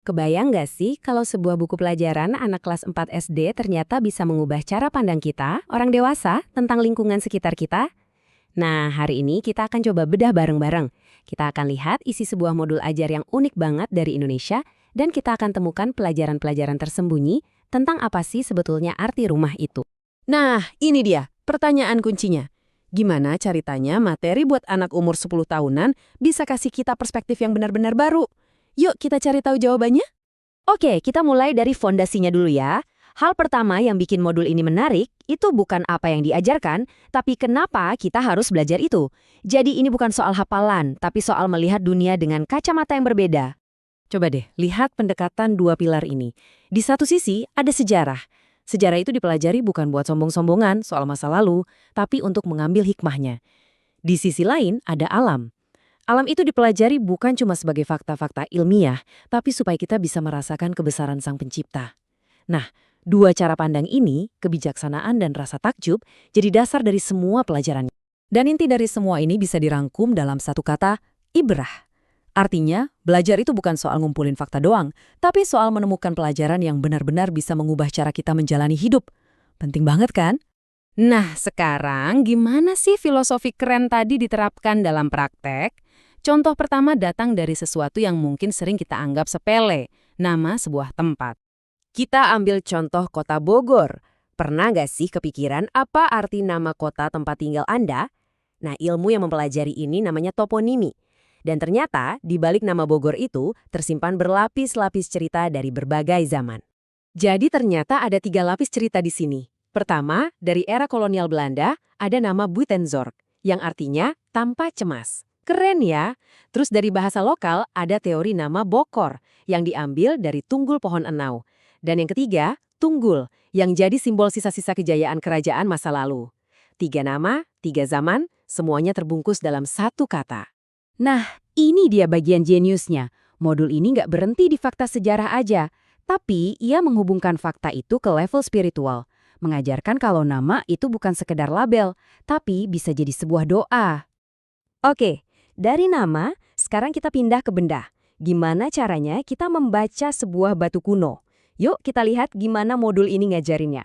Kebayang nggak sih kalau sebuah buku pelajaran anak kelas 4 SD ternyata bisa mengubah cara pandang kita, orang dewasa, tentang lingkungan sekitar kita? Nah, hari ini kita akan coba bedah bareng-bareng. Kita akan lihat isi sebuah modul ajar yang unik banget dari Indonesia, dan kita akan temukan pelajaran-pelajaran tersembunyi tentang apa sih sebetulnya arti rumah itu. Nah, ini dia pertanyaan kuncinya. Gimana ceritanya materi buat anak umur 10 tahunan bisa kasih kita perspektif yang benar-benar baru? Yuk kita cari tahu jawabannya. Oke, kita mulai dari fondasinya dulu ya. Hal pertama yang bikin modul ini menarik, itu bukan apa yang diajarkan, tapi kenapa kita harus belajar itu. Jadi ini bukan soal hafalan, tapi soal melihat dunia dengan kacamata yang berbeda. Coba deh, lihat pendekatan dua pilar ini. Di satu sisi, ada sejarah. Sejarah itu dipelajari bukan buat sombong-sombongan soal masa lalu, tapi untuk mengambil hikmahnya. Di sisi lain, ada alam. Alam itu dipelajari bukan cuma sebagai fakta-fakta ilmiah, tapi supaya kita bisa merasakan kebesaran Sang Pencipta. Nah, dua cara pandang ini, kebijaksanaan dan rasa takjub, jadi dasar dari semua pelajarannya. Dan inti dari semua ini bisa dirangkum dalam satu kata, ibrah. Artinya, belajar itu bukan soal ngumpulin fakta doang, tapi soal menemukan pelajaran yang benar-benar bisa mengubah cara kita menjalani hidup. Penting banget kan? Nah, sekarang gimana sih filosofi keren tadi diterapkan dalam praktek? Contoh pertama datang dari sesuatu yang mungkin sering kita anggap sepele, nama sebuah tempat. Kita ambil contoh kota Bogor. Pernah nggak sih kepikiran apa arti nama kota tempat tinggal Anda? Nah, ilmu yang mempelajari ini namanya toponimi. Dan ternyata, di balik nama Bogor itu tersimpan berlapis-lapis cerita dari berbagai zaman. Jadi ternyata ada 3 lapis cerita di sini. Pertama, dari era kolonial Belanda, ada nama Buitenzorg, yang artinya tanpa cemas. Keren ya. Terus dari bahasa lokal ada teori nama Bokor yang diambil dari tunggul pohon enau. Dan yang ketiga, Tunggul yang jadi simbol sisa-sisa kejayaan kerajaan masa lalu. 3 nama, 3 zaman, semuanya terbungkus dalam satu kata. Nah, ini dia bagian jeniusnya. Modul ini nggak berhenti di fakta sejarah aja, tapi ia menghubungkan fakta itu ke level spiritual. Mengajarkan kalau nama itu bukan sekedar label, tapi bisa jadi sebuah doa. Oke. Dari nama, sekarang kita pindah ke benda. Gimana caranya kita membaca sebuah batu kuno? Yuk kita lihat gimana modul ini ngajarinnya.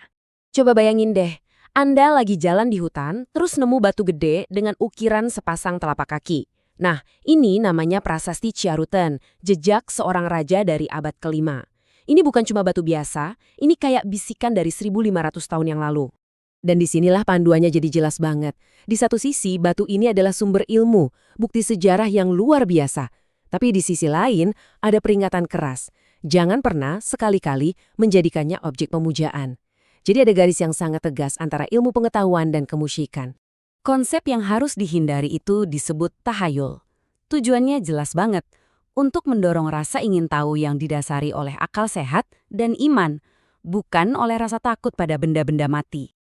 Coba bayangin deh, Anda lagi jalan di hutan, terus nemu batu gede dengan ukiran sepasang telapak kaki. Nah, ini namanya prasasti Ciaruten, jejak seorang raja dari abad ke-5. Ini bukan cuma batu biasa, ini kayak bisikan dari 1500 tahun yang lalu. Dan disinilah panduannya jadi jelas banget. Di satu sisi, batu ini adalah sumber ilmu, bukti sejarah yang luar biasa. Tapi di sisi lain, ada peringatan keras. Jangan pernah sekali-kali menjadikannya objek pemujaan. Jadi ada garis yang sangat tegas antara ilmu pengetahuan dan kemusyikan. Konsep yang harus dihindari itu disebut tahayul. Tujuannya jelas banget, untuk mendorong rasa ingin tahu yang didasari oleh akal sehat dan iman, bukan oleh rasa takut pada benda-benda mati.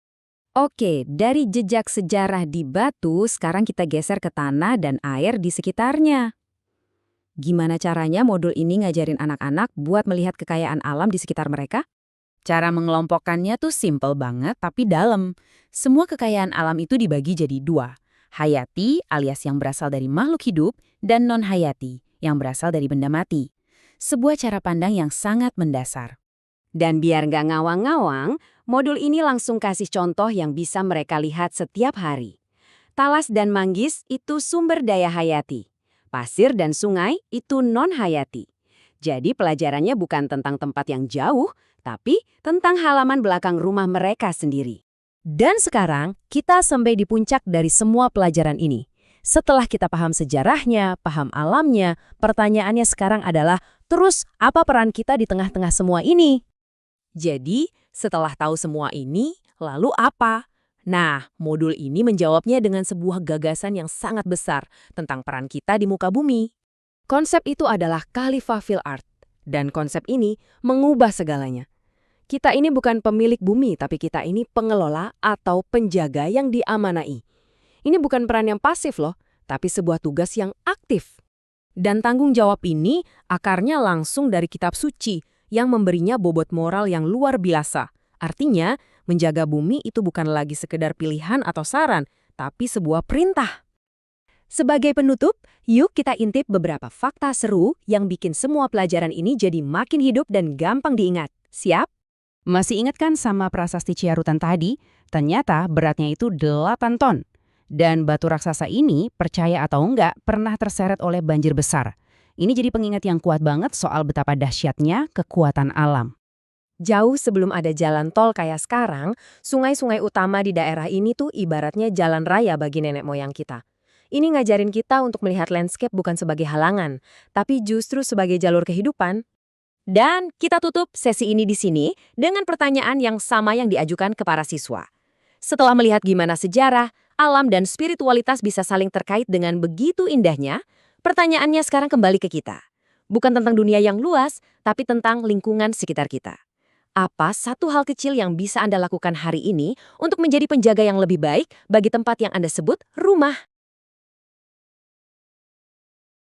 Oke, dari jejak sejarah di batu, sekarang kita geser ke tanah dan air di sekitarnya. Gimana caranya modul ini ngajarin anak-anak buat melihat kekayaan alam di sekitar mereka? Cara mengelompokkannya tuh simple banget tapi dalam. Semua kekayaan alam itu dibagi jadi 2. Hayati alias yang berasal dari makhluk hidup dan non-hayati yang berasal dari benda mati. Sebuah cara pandang yang sangat mendasar. Dan biar nggak ngawang-ngawang, modul ini langsung kasih contoh yang bisa mereka lihat setiap hari. Talas dan manggis itu sumber daya hayati. Pasir dan sungai itu non-hayati. Jadi pelajarannya bukan tentang tempat yang jauh, tapi tentang halaman belakang rumah mereka sendiri. Dan sekarang, kita sampai di puncak dari semua pelajaran ini. Setelah kita paham sejarahnya, paham alamnya, pertanyaannya sekarang adalah, terus apa peran kita di tengah-tengah semua ini? Jadi, setelah tahu semua ini, lalu apa? Nah, modul ini menjawabnya dengan sebuah gagasan yang sangat besar tentang peran kita di muka bumi. Konsep itu adalah Khalifah fil Ard, dan konsep ini mengubah segalanya. Kita ini bukan pemilik bumi, tapi kita ini pengelola atau penjaga yang diamanai. Ini bukan peran yang pasif loh, tapi sebuah tugas yang aktif. Dan tanggung jawab ini akarnya langsung dari kitab suci, yang memberinya bobot moral yang luar biasa. Artinya, menjaga bumi itu bukan lagi sekedar pilihan atau saran, tapi sebuah perintah. Sebagai penutup, Yuk kita intip beberapa fakta seru yang bikin semua pelajaran ini jadi makin hidup dan gampang diingat. Siap? Masih ingat kan sama prasasti Ciarutan tadi? Ternyata beratnya itu 8 ton. Dan batu raksasa ini, percaya atau enggak, pernah terseret oleh banjir besar. Ini jadi pengingat yang kuat banget soal betapa dahsyatnya kekuatan alam. Jauh sebelum ada jalan tol kayak sekarang, sungai-sungai utama di daerah ini tuh ibaratnya jalan raya bagi nenek moyang kita. Ini ngajarin kita untuk melihat landscape bukan sebagai halangan, tapi justru sebagai jalur kehidupan. Dan kita tutup sesi ini di sini dengan pertanyaan yang sama yang diajukan ke para siswa. Setelah melihat gimana sejarah, alam dan spiritualitas bisa saling terkait dengan begitu indahnya, pertanyaannya sekarang kembali ke kita. Bukan tentang dunia yang luas, tapi tentang lingkungan sekitar kita. Apa satu hal kecil yang bisa Anda lakukan hari ini untuk menjadi penjaga yang lebih baik bagi tempat yang Anda sebut rumah?